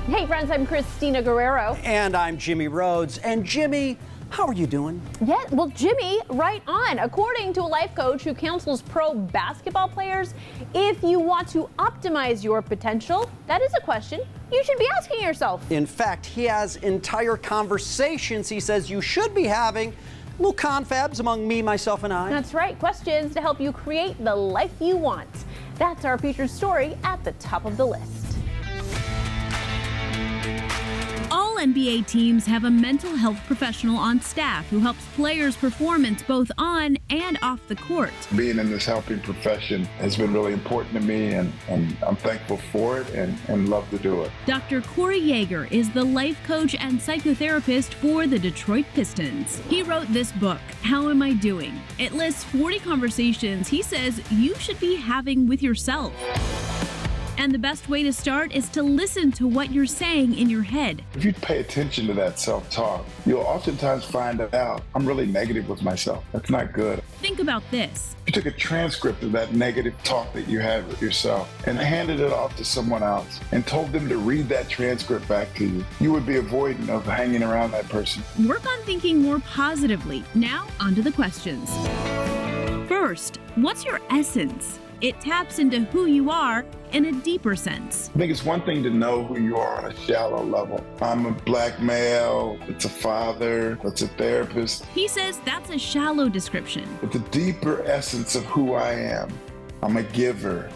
Hey friends, I'm Christina Guerrero. And I'm Jimmy Rhodes. And Jimmy, how are you doing? Yeah, well, Jimmy, right on. According to a life coach who counsels pro basketball players, if you want to optimize your potential, that is a question you should be asking yourself. In fact, he has entire conversations he says you should be having. Little confabs among me, myself, and I. That's right. Questions to help you create the life you want. That's our featured story at the top of the list. All NBA teams have a mental health professional on staff who helps players' performance both on and off the court. Being in this helping profession has been really important to me, and I'm thankful for it and love to do it. Dr. Corey Yeager is the life coach and psychotherapist for the Detroit Pistons. He wrote this book, How Am I Doing? It lists 40 conversations he says you should be having with yourself. And the best way to start is to listen to what you're saying in your head. If you pay attention to that self-talk, you'll oftentimes find out I'm really negative with myself. That's not good. Think about this. If you took a transcript of that negative talk that you had with yourself and handed it off to someone else and told them to read that transcript back to you, you would be avoidant of hanging around that person. Work on thinking more positively. Now, onto the questions. First, what's your essence? It taps into who you are in a deeper sense. I think it's one thing to know who you are on a shallow level. I'm a black male, it's a father, it's a therapist. He says that's a shallow description. But the deeper essence of who I am, I'm a giver,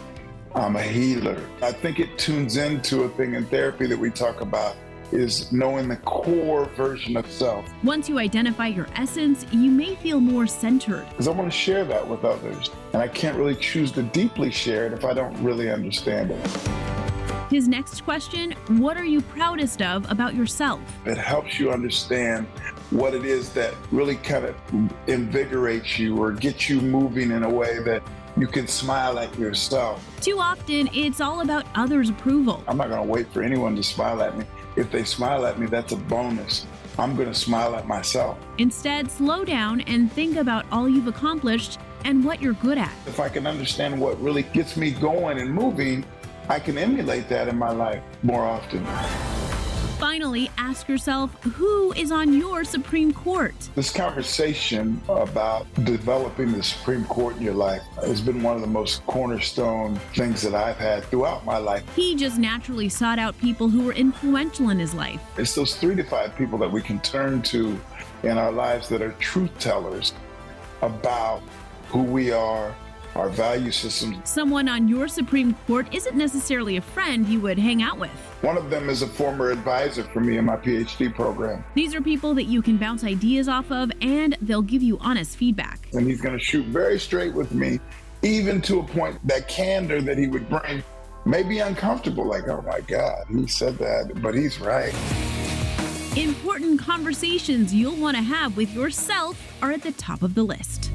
I'm a healer. I think it tunes into a thing in therapy that we talk about is knowing the core version of self. Once you identify your essence, you may feel more centered. Because I want to share that with others. And I can't really choose to deeply share it if I don't really understand it. His next question, what are you proudest of about yourself? It helps you understand what it is that really kind of invigorates you or gets you moving in a way that you can smile at yourself. Too often, it's all about others' approval. I'm not going to wait for anyone to smile at me. If they smile at me, that's a bonus. I'm going to smile at myself. Instead, slow down and think about all you've accomplished and what you're good at. If I can understand what really gets me going and moving, I can emulate that in my life more often. Finally, ask yourself, who is on your Supreme Court? This conversation about developing the Supreme Court in your life has been one of the most cornerstone things that I've had throughout my life. He just naturally sought out people who were influential in his life. It's those 3 to 5 people that we can turn to in our lives that are truth tellers about who we are, our value systems. Someone on your Supreme Court isn't necessarily a friend you would hang out with. One of them is a former advisor for me in my PhD program. These are people that you can bounce ideas off of, and they'll give you honest feedback. And he's going to shoot very straight with me, even to a point that candor that he would bring may be uncomfortable. Like, oh my God, he said that, but he's right. Important conversations you'll want to have with yourself are at the top of the list.